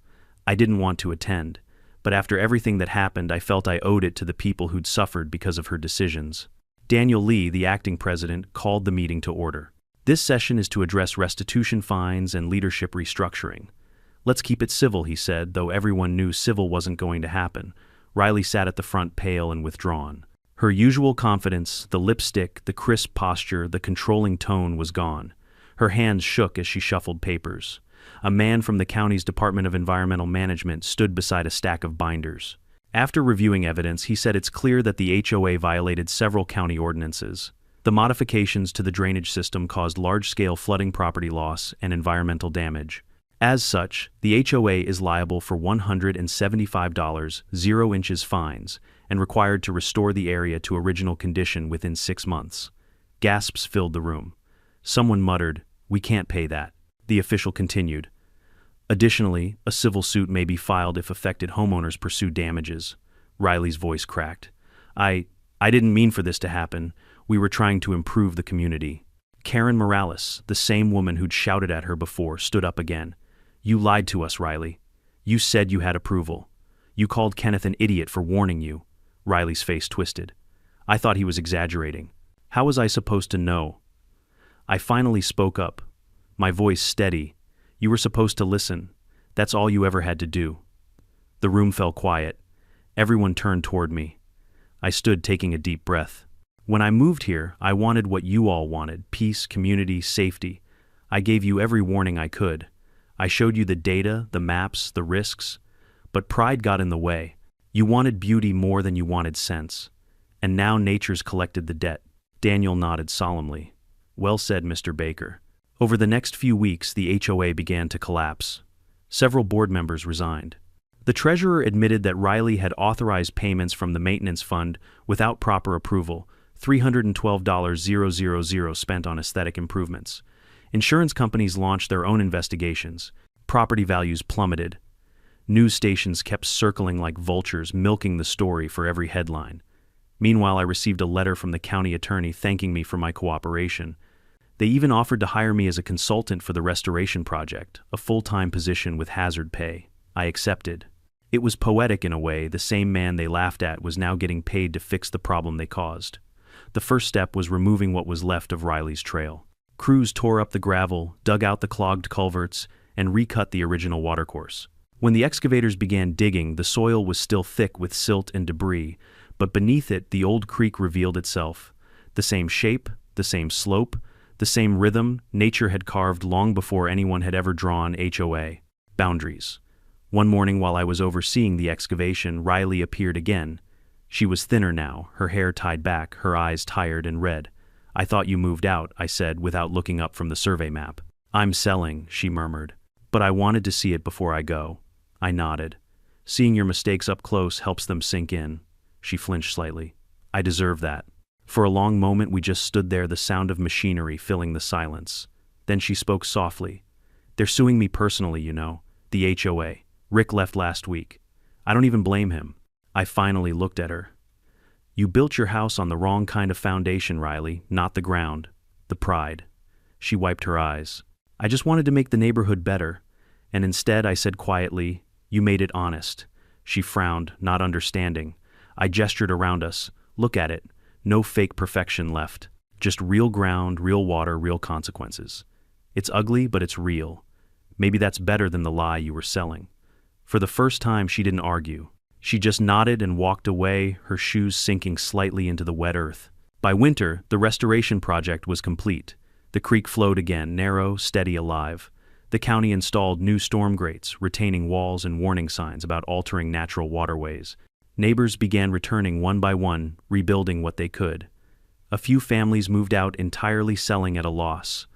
I didn't want to attend, but after everything that happened, I felt I owed it to the people who'd suffered because of her decisions. Daniel Lee, the acting president, called the meeting to order. This session is to address restitution fines and leadership restructuring. Let's keep it civil, he said, though everyone knew civil wasn't going to happen. Riley sat at the front, pale and withdrawn. Her usual confidence, the lipstick, the crisp posture, the controlling tone was gone. Her hands shook as she shuffled papers. A man from the county's Department of Environmental Management stood beside a stack of binders. After reviewing evidence, he said it's clear that the HOA violated several county ordinances. The modifications to the drainage system caused large-scale flooding, property loss, and environmental damage. As such, the HOA is liable for $175, 0 inches fines, and required to restore the area to original condition within 6 months. Gasps filled the room. Someone muttered, "We can't pay that." The official continued. Additionally, a civil suit may be filed if affected homeowners pursue damages. Riley's voice cracked. I didn't mean for this to happen. We were trying to improve the community. Karen Morales, the same woman who'd shouted at her before, stood up again. You lied to us, Riley. You said you had approval. You called Kenneth an idiot for warning you. Riley's face twisted. I thought he was exaggerating. How was I supposed to know? I finally spoke up, my voice steady. You were supposed to listen. That's all you ever had to do. The room fell quiet. Everyone turned toward me. I stood taking a deep breath. When I moved here, I wanted what you all wanted: peace, community, safety. I gave you every warning I could. I showed you the data, the maps, the risks. But pride got in the way. You wanted beauty more than you wanted sense. And now nature's collected the debt. Daniel nodded solemnly. Well said, Mr. Baker. Over the next few weeks, the HOA began to collapse. Several board members resigned. The treasurer admitted that Riley had authorized payments from the maintenance fund without proper approval, $312,000 spent on aesthetic improvements. Insurance companies launched their own investigations. Property values plummeted. News stations kept circling like vultures, milking the story for every headline. Meanwhile, I received a letter from the county attorney thanking me for my cooperation. They even offered to hire me as a consultant for the restoration project, a full-time position with hazard pay. I accepted. It was poetic in a way. The same man they laughed at was now getting paid to fix the problem they caused. The first step was removing what was left of Riley's trail. Crews tore up the gravel, dug out the clogged culverts, and recut the original watercourse. When the excavators began digging, the soil was still thick with silt and debris, but beneath it the old creek revealed itself. The same shape, the same slope, the same rhythm nature had carved long before anyone had ever drawn HOA boundaries. One morning while I was overseeing the excavation, Riley appeared again. She was thinner now, her hair tied back, her eyes tired and red. "I thought you moved out," I said without looking up from the survey map. "I'm selling," she murmured. "But I wanted to see it before I go." I nodded. "Seeing your mistakes up close helps them sink in." She flinched slightly. "I deserve that." For a long moment we just stood there, the sound of machinery filling the silence. Then she spoke softly. "They're suing me personally, you know. The HOA. Rick left last week. I don't even blame him." I finally looked at her. "You built your house on the wrong kind of foundation, Riley, not the ground. The pride." She wiped her eyes. "I just wanted to make the neighborhood better. And instead," I said quietly, "you made it honest." She frowned, not understanding. I gestured around us. "Look at it. No fake perfection left. Just real ground, real water, real consequences. It's ugly, but it's real. Maybe that's better than the lie you were selling." For the first time, she didn't argue. She just nodded and walked away, her shoes sinking slightly into the wet earth. By winter, the restoration project was complete. The creek flowed again, narrow, steady, alive. The county installed new storm grates, retaining walls and warning signs about altering natural waterways. Neighbors began returning one by one, rebuilding what they could. A few families moved out entirely, selling at a loss.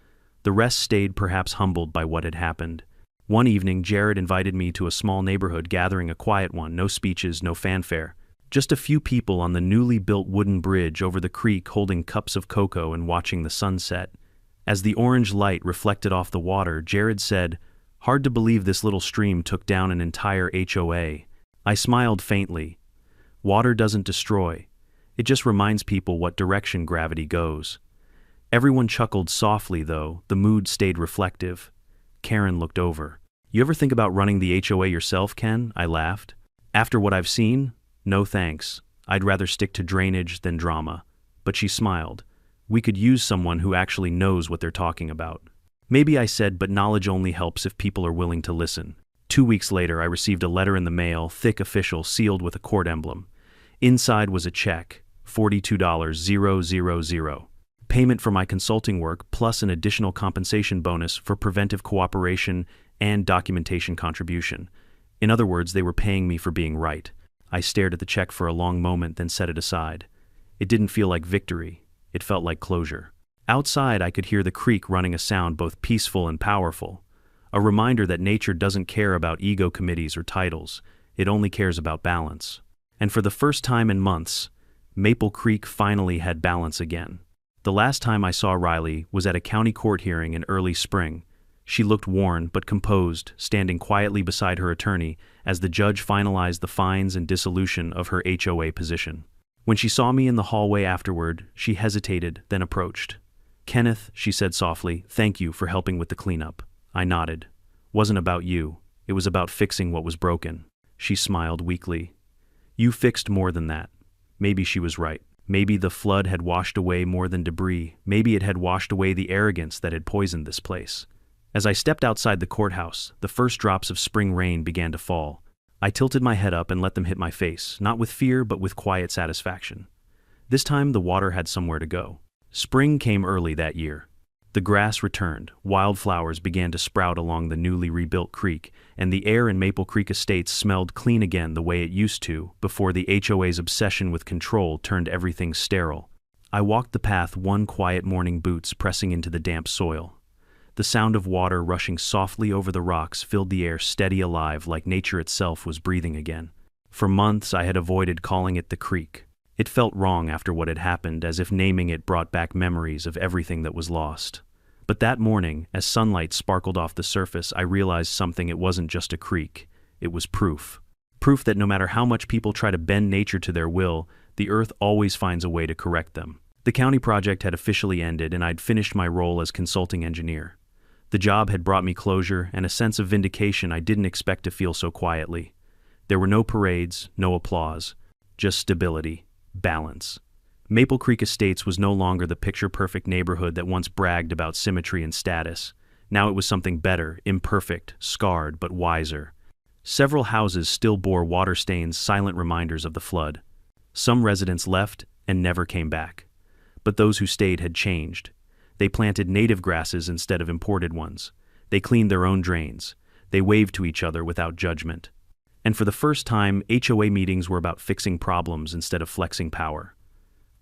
The rest stayed, perhaps humbled by what had happened. One evening, Jared invited me to a small neighborhood gathering, a quiet one, no speeches, no fanfare. Just a few people on the newly built wooden bridge over the creek holding cups of cocoa and watching the sunset. As the orange light reflected off the water, Jared said, "Hard to believe this little stream took down an entire HOA." I smiled faintly. Water doesn't destroy. It just reminds people what direction gravity goes. Everyone chuckled softly, though. The mood stayed reflective. Karen looked over. "You ever think about running the HOA yourself, Ken?" I laughed. "After what I've seen? No thanks. I'd rather stick to drainage than drama." But she smiled. "We could use someone who actually knows what they're talking about." "Maybe," I said, "but knowledge only helps if people are willing to listen." 2 weeks later, I received a letter in the mail, thick, official, sealed with a court emblem. Inside was a check, $42,000. Payment for my consulting work, plus an additional compensation bonus for preventive cooperation and documentation contribution. In other words, they were paying me for being right. I stared at the check for a long moment, then set it aside. It didn't feel like victory. It felt like closure. Outside, I could hear the creek running, a sound both peaceful and powerful. A reminder that nature doesn't care about ego committees or titles. It only cares about balance. And for the first time in months, Maple Creek finally had balance again. The last time I saw Riley was at a county court hearing in early spring. She looked worn but composed, standing quietly beside her attorney as the judge finalized the fines and dissolution of her HOA position. When she saw me in the hallway afterward, she hesitated, then approached. "Kenneth," she said softly, "thank you for helping with the cleanup." I nodded. "Wasn't about you. It was about fixing what was broken." She smiled weakly. "You fixed more than that." Maybe she was right. Maybe the flood had washed away more than debris. Maybe it had washed away the arrogance that had poisoned this place. As I stepped outside the courthouse, the first drops of spring rain began to fall. I tilted my head up and let them hit my face, not with fear but with quiet satisfaction. This time the water had somewhere to go. Spring came early that year. The grass returned, wildflowers began to sprout along the newly rebuilt creek, and the air in Maple Creek Estates smelled clean again the way it used to before the HOA's obsession with control turned everything sterile. I walked the path one quiet morning, boots pressing into the damp soil. The sound of water rushing softly over the rocks filled the air steady alive like nature itself was breathing again. For months I had avoided calling it the creek. It felt wrong after what had happened, as if naming it brought back memories of everything that was lost. But that morning, as sunlight sparkled off the surface, I realized something. It wasn't just a creek. It was proof. Proof that no matter how much people try to bend nature to their will, the earth always finds a way to correct them. The county project had officially ended, and I'd finished my role as consulting engineer. The job had brought me closure and a sense of vindication I didn't expect to feel so quietly. There were no parades, no applause, just stability, balance. Maple Creek Estates was no longer the picture-perfect neighborhood that once bragged about symmetry and status. Now it was something better, imperfect, scarred, but wiser. Several houses still bore water stains, silent reminders of the flood. Some residents left and never came back. But those who stayed had changed. They planted native grasses instead of imported ones. They cleaned their own drains. They waved to each other without judgment. And for the first time, HOA meetings were about fixing problems instead of flexing power.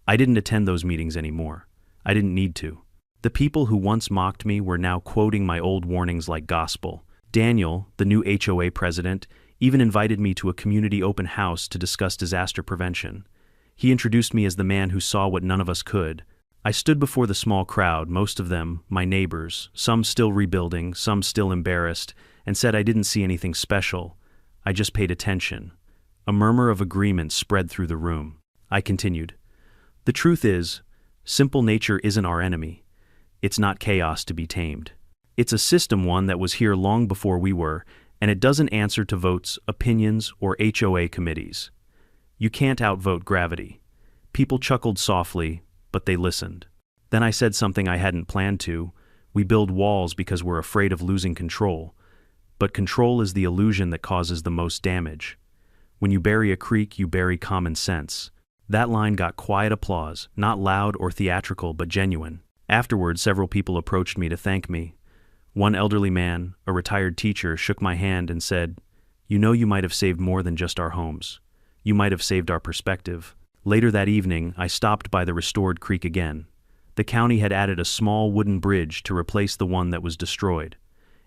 I didn't attend those meetings anymore. I didn't need to. The people who once mocked me were now quoting my old warnings like gospel. Daniel, the new HOA president, even invited me to a community open house to discuss disaster prevention. He introduced me as the man who saw what none of us could. I stood before the small crowd, most of them my neighbors, some still rebuilding, some still embarrassed, and said I didn't see anything special. I just paid attention. A murmur of agreement spread through the room. I continued. The truth is, simple nature isn't our enemy. It's not chaos to be tamed. It's a system one that was here long before we were, and it doesn't answer to votes, opinions, or HOA committees. You can't outvote gravity. People chuckled softly, but they listened. Then I said something I hadn't planned to. We build walls because we're afraid of losing control. But control is the illusion that causes the most damage. When you bury a creek, you bury common sense. That line got quiet applause, not loud or theatrical, but genuine. Afterward, several people approached me to thank me. One elderly man, a retired teacher, shook my hand and said, "You know, you might have saved more than just our homes. You might have saved our perspective." Later that evening, I stopped by the restored creek again. The county had added a small wooden bridge to replace the one that was destroyed.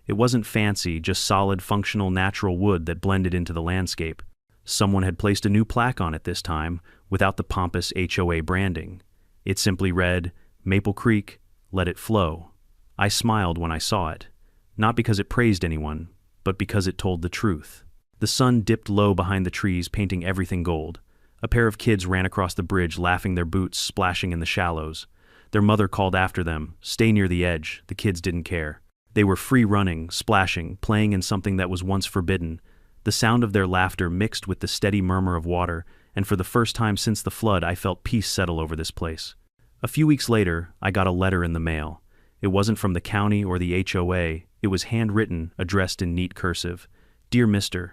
It wasn't fancy, just solid, functional, natural wood that blended into the landscape. Someone had placed a new plaque on it this time, without the pompous HOA branding. It simply read, "Maple Creek, let it flow." I smiled when I saw it, not because it praised anyone, but because it told the truth. The sun dipped low behind the trees, painting everything gold. A pair of kids ran across the bridge, laughing, their boots splashing in the shallows. Their mother called after them, "Stay near the edge." The kids didn't care. They were free running, splashing, playing in something that was once forbidden. The sound of their laughter mixed with the steady murmur of water, and for the first time since the flood, I felt peace settle over this place. A few weeks later, I got a letter in the mail. It wasn't from the county or the HOA. It was handwritten, addressed in neat cursive. "Dear Mr.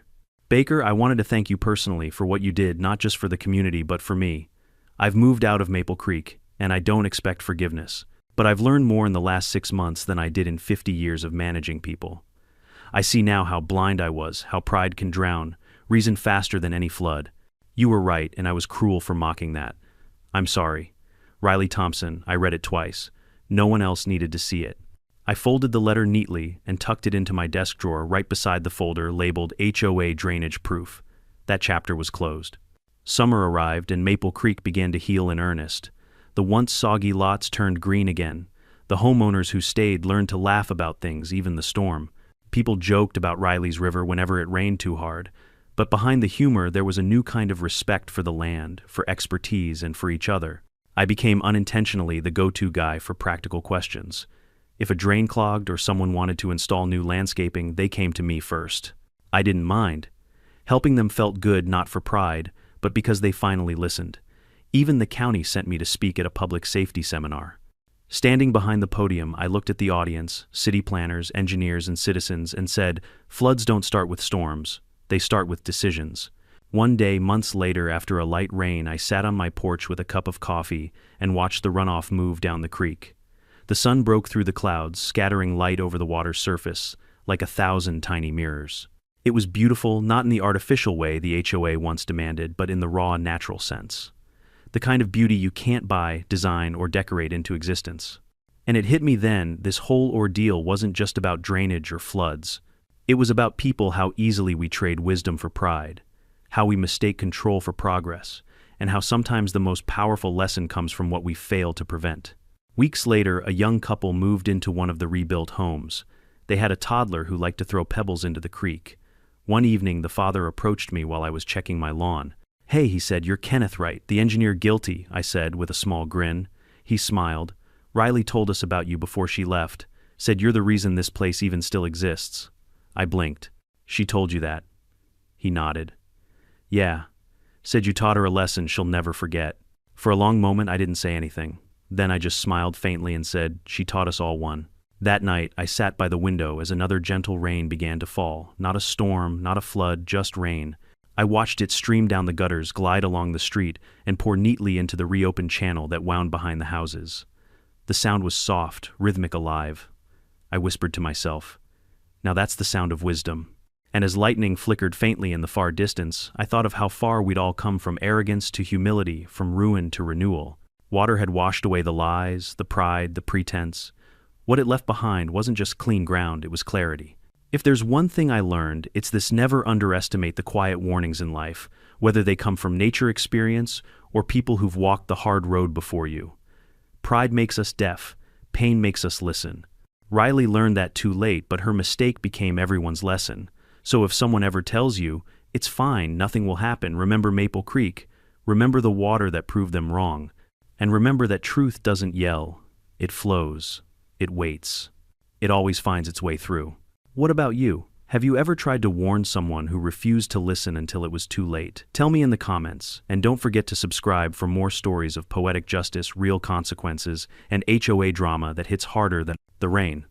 Baker, I wanted to thank you personally for what you did, not just for the community, but for me. I've moved out of Maple Creek, and I don't expect forgiveness. But I've learned more in the last 6 months than I did in 50 years of managing people. I see now how blind I was, how pride can drown, reason faster than any flood. You were right, and I was cruel for mocking that. I'm sorry. Riley Thompson." I read it twice. No one else needed to see it. I folded the letter neatly and tucked it into my desk drawer right beside the folder labeled HOA Drainage Proof. That chapter was closed. Summer arrived and Maple Creek began to heal in earnest. The once soggy lots turned green again. The homeowners who stayed learned to laugh about things, even the storm. People joked about Riley's River whenever it rained too hard. But behind the humor, there was a new kind of respect for the land, for expertise, and for each other. I became unintentionally the go-to guy for practical questions. If a drain clogged or someone wanted to install new landscaping, they came to me first. I didn't mind. Helping them felt good, not for pride, but because they finally listened. Even the county sent me to speak at a public safety seminar. Standing behind the podium, I looked at the audience, city planners, engineers, and citizens, and said, "Floods don't start with storms. They start with decisions." One day, months later, after a light rain, I sat on my porch with a cup of coffee and watched the runoff move down the creek. The sun broke through the clouds, scattering light over the water's surface, like 1,000 tiny mirrors. It was beautiful, not in the artificial way the HOA once demanded, but in the raw, natural sense. The kind of beauty you can't buy, design, or decorate into existence. And it hit me then, this whole ordeal wasn't just about drainage or floods. It was about people, how easily we trade wisdom for pride, how we mistake control for progress, and how sometimes the most powerful lesson comes from what we fail to prevent. Weeks later, a young couple moved into one of the rebuilt homes. They had a toddler who liked to throw pebbles into the creek. One evening, the father approached me while I was checking my lawn. "Hey," he said, "you're Kenneth, right? The engineer guilty," I said with a small grin. He smiled. "Riley told us about you before she left. Said you're the reason this place even still exists." I blinked. "She told you that?" He nodded. "Yeah. Said you taught her a lesson she'll never forget." For a long moment, I didn't say anything. Then I just smiled faintly and said, "She taught us all one." That night, I sat by the window as another gentle rain began to fall. Not a storm, not a flood, just rain. I watched it stream down the gutters, glide along the street, and pour neatly into the reopened channel that wound behind the houses. The sound was soft, rhythmic, alive. I whispered to myself, "Now that's the sound of wisdom." And as lightning flickered faintly in the far distance, I thought of how far we'd all come, from arrogance to humility, from ruin to renewal. Water had washed away the lies, the pride, the pretense. What it left behind wasn't just clean ground, it was clarity. If there's one thing I learned, it's this: never underestimate the quiet warnings in life, whether they come from nature experience or people who've walked the hard road before you. Pride makes us deaf, pain makes us listen. Riley learned that too late, but her mistake became everyone's lesson. So if someone ever tells you, "It's fine, nothing will happen," remember Maple Creek, remember the water that proved them wrong, and remember that truth doesn't yell, it flows, it waits. It always finds its way through. What about you? Have you ever tried to warn someone who refused to listen until it was too late? Tell me in the comments, and don't forget to subscribe for more stories of poetic justice, real consequences, and HOA drama that hits harder than the rain.